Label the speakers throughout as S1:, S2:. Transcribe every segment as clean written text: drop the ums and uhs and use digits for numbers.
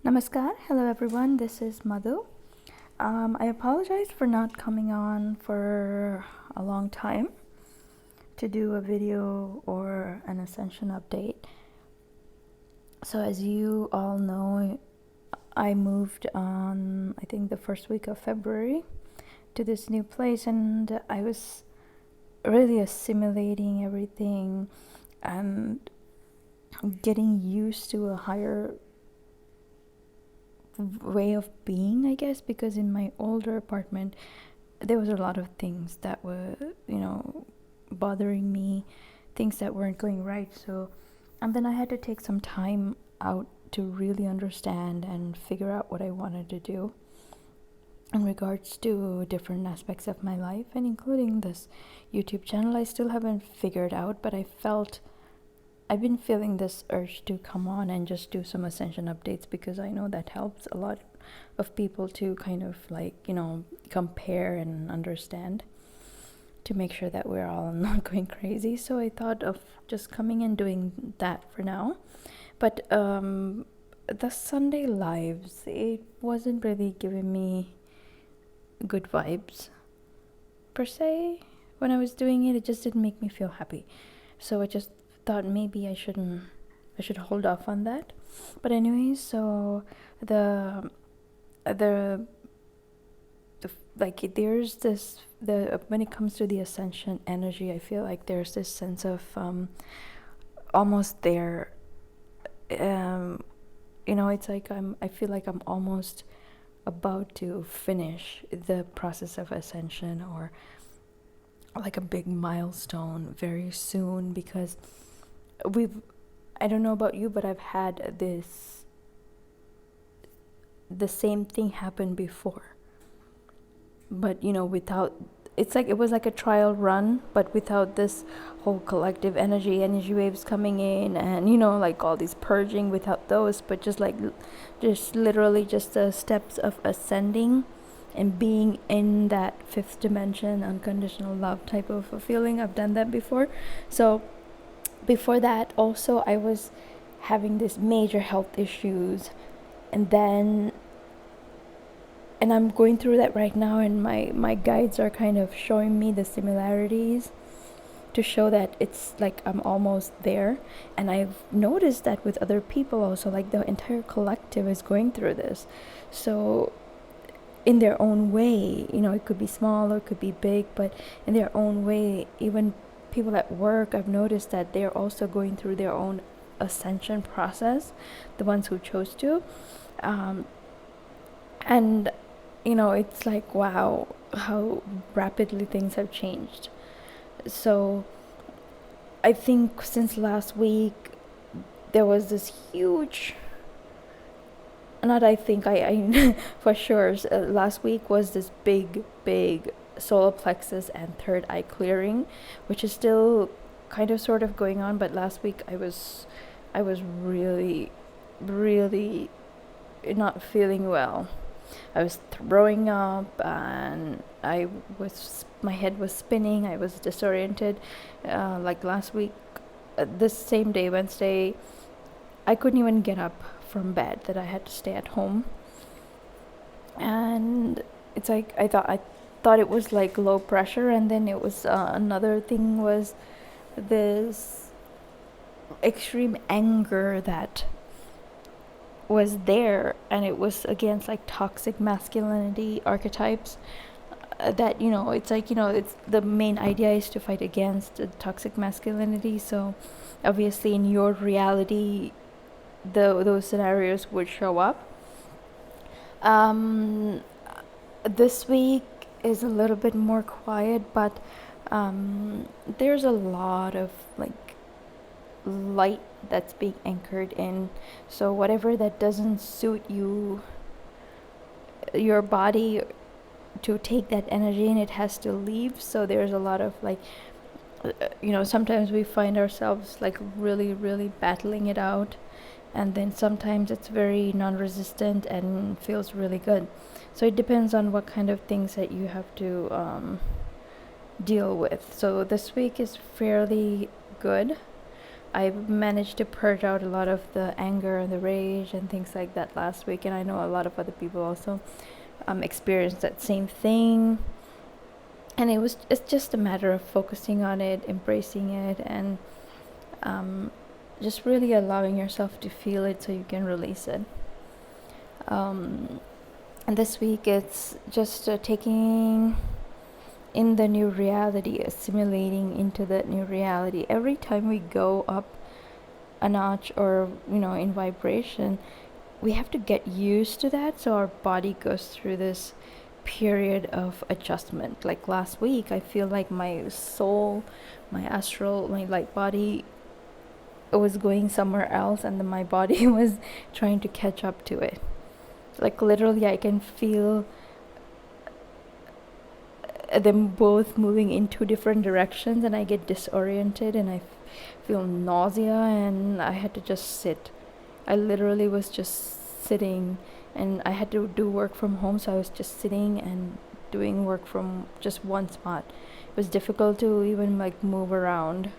S1: Namaskar. Hello everyone. This is Madhu. I apologize for not coming on for a long time to do a video or an Ascension update. So as you all know, I moved on, I think the first week of February to this new place, and I was really assimilating everything and getting used to a higher way of being, I guess, because in my older apartment there was a lot of things that were, bothering me, things that weren't going right. So, and then I had to take some time out to really understand and figure out what I wanted to do in regards to different aspects of my life, and including this YouTube channel. I still haven't figured out, but I've been feeling this urge to come on and just do some Ascension updates, because I know that helps a lot of people to kind of compare and understand, to make sure that we're all not going crazy. So I thought of just coming and doing that for now. But the Sunday lives, it wasn't really giving me good vibes per se. When I was doing it, it just didn't make me feel happy. So I just thought maybe I should hold off on that. But anyways, so there's this, when it comes to the Ascension energy, I feel like there's this sense of almost there. It's like I feel like I'm almost about to finish the process of Ascension, or like a big milestone very soon, because I don't know about you, but I've had the same thing happen before, but without, it's like it was like a trial run, but without this whole collective energy waves coming in, and like all these purging, without those, but just literally just the steps of ascending and being in that fifth dimension, unconditional love type of a feeling. I've done that before. So before that also, I was having this major health issues, and I'm going through that right now, and my guides are kind of showing me the similarities to show that it's like I'm almost there. And I've noticed that with other people also, like the entire collective is going through this. So in their own way, it could be small or it could be big, but in their own way, even people at work, I've noticed that they're also going through their own ascension process, the ones who chose to, and it's like, wow, how rapidly things have changed. So I think since last week there was this huge, not I think, I for sure, last week was this big solar plexus and third eye clearing, which is still kind of sort of going on. But last week I was really not feeling well. I was throwing up, and my head was spinning. I was disoriented. Like last week, this same day, Wednesday, I couldn't even get up from bed, that I had to stay at home. And it's like I thought it was like low pressure, and then it was another thing was this extreme anger that was there, and it was against like toxic masculinity archetypes, that it's like it's the main idea is to fight against toxic masculinity. So obviously in your reality, those scenarios would show up. This week is a little bit more quiet, but there's a lot of like light that's being anchored in. So whatever that doesn't suit your body to take that energy, and it has to leave. So there's a lot of like sometimes we find ourselves like really battling it out, and then sometimes it's very non-resistant and feels really good. So it depends on what kind of things that you have to deal with. So this week is fairly good. I managed to purge out a lot of the anger and the rage and things like that last week, and I know a lot of other people also experienced that same thing. And it's just a matter of focusing on it, embracing it, and just really allowing yourself to feel it so you can release it. And this week it's just taking in the new reality, assimilating into that new reality. Every time we go up a notch or, in vibration, we have to get used to that, so our body goes through this period of adjustment. Like last week, I feel like my soul, my astral, my light body was going somewhere else, and then my body was trying to catch up to it. Like literally, I can feel them both moving in two different directions, and I get disoriented and I feel nausea, and I had to just sit. I literally was just sitting, and I had to do work from home, so I was just sitting and doing work from just one spot. It was difficult to even like move around.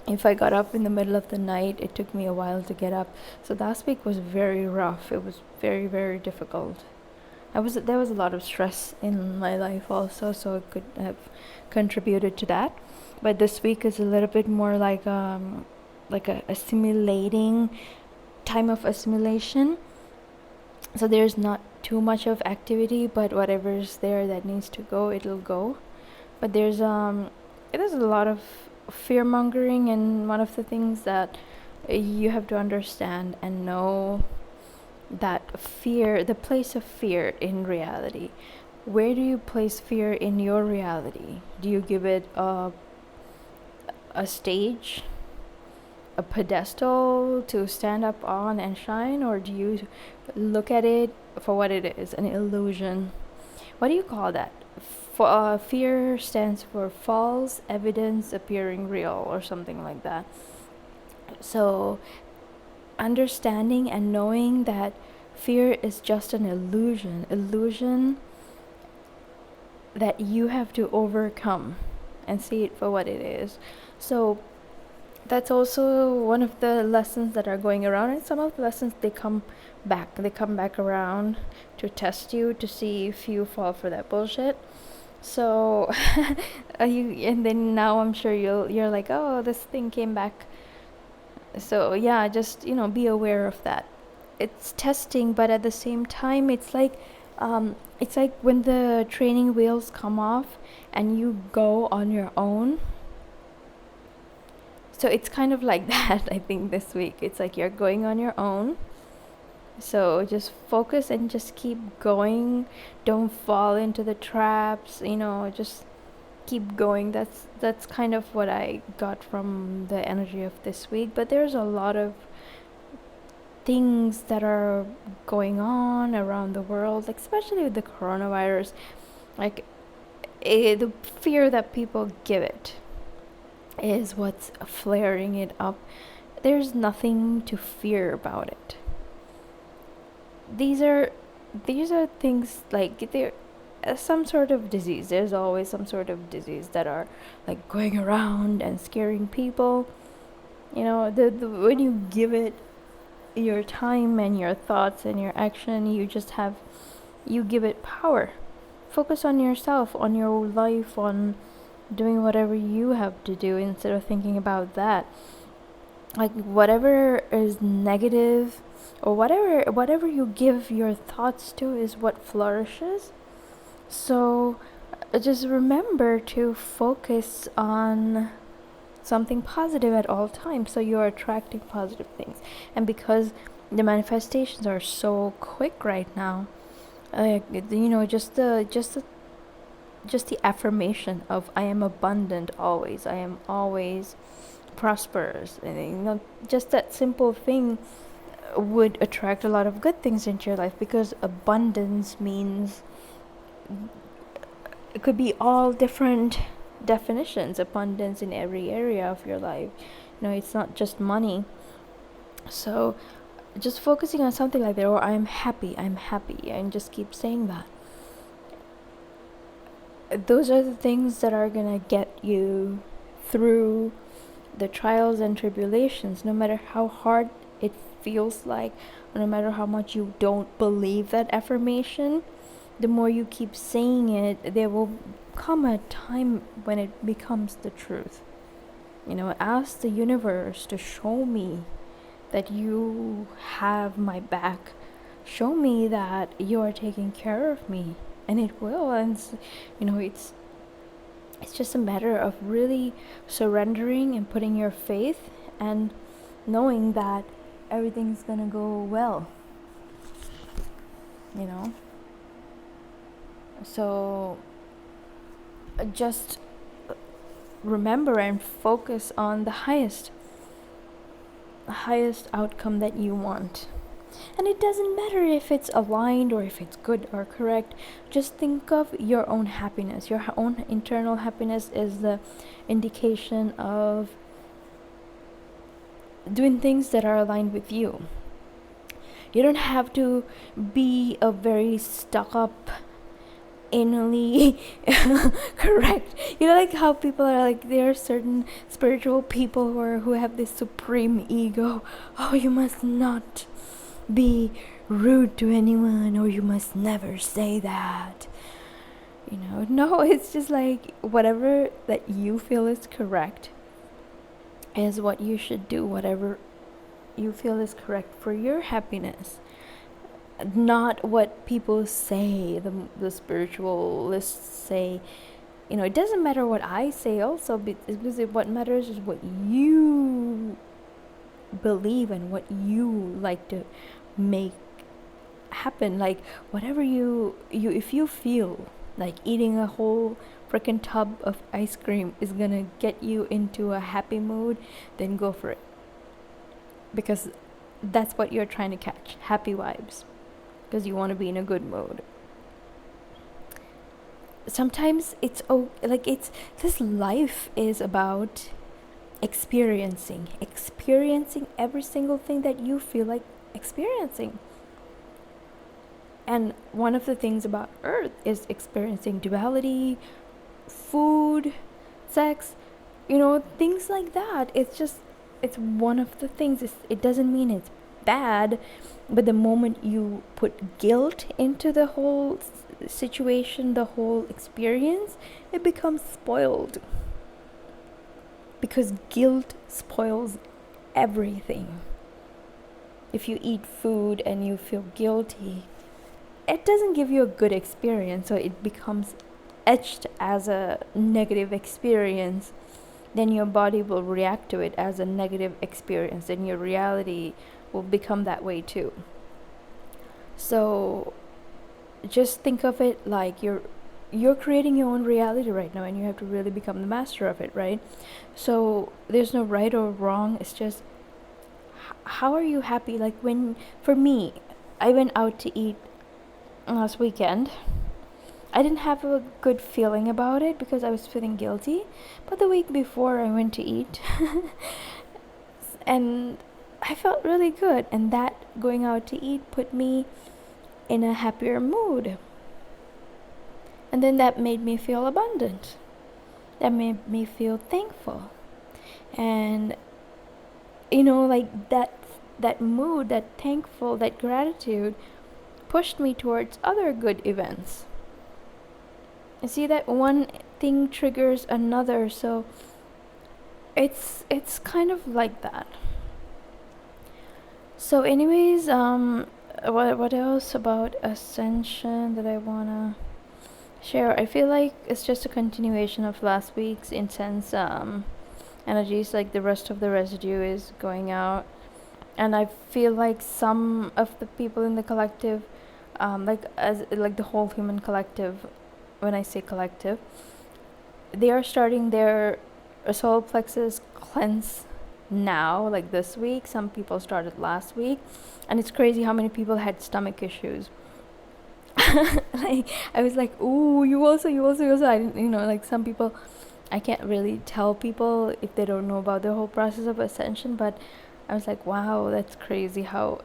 S1: If I got up in the middle of the night, it took me a while to get up. So last week was very rough. It was very, very difficult. There was a lot of stress in my life also, so it could have contributed to that. But this week is a little bit more like a assimilating time of assimilation. So there's not too much of activity, but whatever's there that needs to go, it'll go. But there's a lot of fear mongering, and one of the things that you have to understand and know, that fear, the place of fear in reality, where do you place fear in your reality? Do you give it a stage, a pedestal to stand up on and shine, or do you look at it for what it is, an illusion? What do you call that? Fear stands for false evidence appearing real, or something like that. So understanding and knowing that fear is just an illusion that you have to overcome and see it for what it is. So that's also one of the lessons that are going around, and some of the lessons they come back around to test you, to see if you fall for that bullshit. So and then now I'm sure you're like, oh, this thing came back. So yeah, just be aware of that. It's testing, but at the same time, it's like when the training wheels come off and you go on your own. So it's kind of like that. I think this week it's like you're going on your own. So just focus and just keep going. Don't fall into the traps, just keep going. That's kind of what I got from the energy of this week. But there's a lot of things that are going on around the world, like especially with the coronavirus. Like the fear that people give it is what's flaring it up. There's nothing to fear about it. These are things like they're some sort of disease. There's always some sort of disease that are like going around and scaring people. The when you give it your time and your thoughts and your action, you give it power. Focus on yourself, on your life, on doing whatever you have to do instead of thinking about that. Like whatever is negative, or whatever you give your thoughts to is what flourishes. So just remember to focus on something positive at all times, so you're attracting positive things. And because the manifestations are so quick right now, just the affirmation of I am abundant always, I am always prosperous, and just that simple thing would attract a lot of good things into your life, because abundance means it could be all different definitions. Abundance in every area of your life, it's not just money. So just focusing on something like that, or I'm happy, and just keep saying that. Those are the things that are gonna get you through the trials and tribulations, no matter how hard it feels like, no matter how much you don't believe that affirmation, the more you keep saying it, there will come a time when it becomes the truth. Ask the universe to show me that you have my back. Show me that you are taking care of me, and it will. And it's just a matter of really surrendering and putting your faith and knowing that everything's gonna go well. So just remember and focus on the highest outcome that you want. And it doesn't matter if it's aligned or if it's good or correct. Just think of your own happiness. Your own internal happiness is the indication of doing things that are aligned with you. You don't have to be a very stuck up, anally correct. Like how people are like, there are certain spiritual people who have this supreme ego. Oh, you must not be rude to anyone, or you must never say that. No, it's just like whatever that you feel is correct is what you should do. Whatever you feel is correct for your happiness, not what people say, the spiritualists say. It doesn't matter what I say also, because what matters is what you believe and what you like to make happen. Like whatever you if you feel like eating a whole freaking tub of ice cream is gonna get you into a happy mood, then go for it, because that's what you're trying to catch, happy vibes, because you want to be in a good mood. Sometimes it's this life is about experiencing every single thing that you feel like experiencing. And one of the things about Earth is experiencing duality, food, sex, things like that. It's one of the things. It doesn't mean it's bad, but the moment you put guilt into the whole situation, the whole experience, it becomes spoiled. Because guilt spoils everything. If you eat food and you feel guilty, it doesn't give you a good experience, so it becomes etched as a negative experience. Then your body will react to it as a negative experience, and your reality will become that way too. So just think of it like you're creating your own reality right now, and you have to really become the master of it, right? So there's no right or wrong. It's just how are you happy? Like for me, I went out to eat last weekend. I didn't have a good feeling about it because I was feeling guilty. But the week before, I went to eat and I felt really good. And that going out to eat put me in a happier mood. And then that made me feel abundant. That made me feel thankful. And like that mood, that thankful, that gratitude pushed me towards other good events. You see that one thing triggers another, so it's kind of like that. So anyways, what else about Ascension that I wanna share? I feel like it's just a continuation of last week's intense energies. Like the rest of the residue is going out, and I feel like some of the people in the collective, like the whole human collective, when I say collective, they are starting their solar plexus cleanse now, like this week. Some people started last week, and it's crazy how many people had stomach issues. Like I was like, ooh, you also. I didn't, like some people, I can't really tell people if they don't know about the whole process of Ascension, but I was like, wow, that's crazy how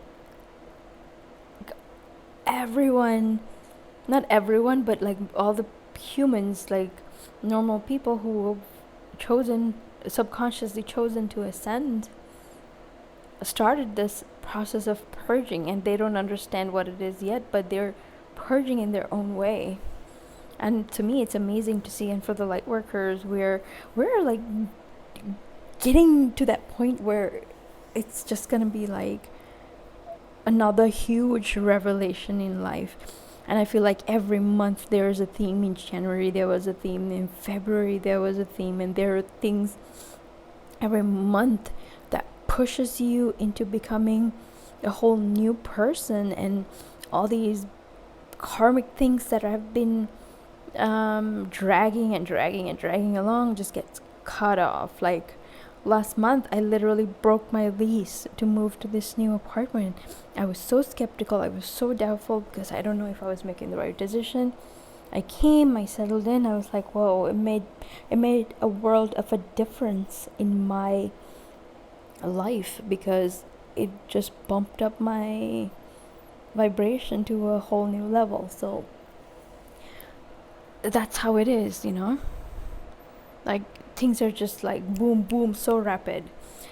S1: everyone, not everyone, but like all the humans, like normal people who have chosen subconsciously chosen to ascend started this process of purging, and they don't understand what it is yet, but they're purging in their own way. And to me, it's amazing to see. And for the light workers, we're like getting to that point where it's just gonna be like another huge revelation in life. And I feel like every month there is a theme. In January there was a theme, in February there was a theme, and there are things every month that pushes you into becoming a whole new person, and all these karmic things that have been dragging along just gets cut off. Like last month I literally broke my lease to move to this new apartment. I was so skeptical, I was so doubtful, because I don't know if I was making the right decision. I settled in, I was like, whoa, it made a world of a difference in my life, because it just bumped up my vibration to a whole new level. So that's how it is, like things are just like boom boom, so rapid.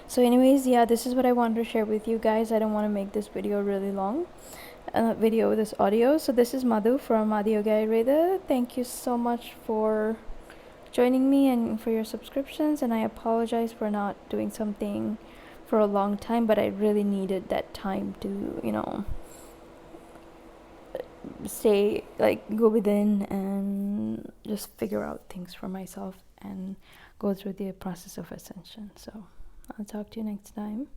S1: So anyways, yeah, this is what I wanted to share with you guys. I don't want to make this video really long, this audio. So this is Madhu from AdiYogiAyurveda. Thank you so much for joining me and for your subscriptions, and I apologize for not doing something for a long time, but I really needed that time to stay, like, go within and just figure out things for myself and go through the process of ascension. So I'll talk to you next time.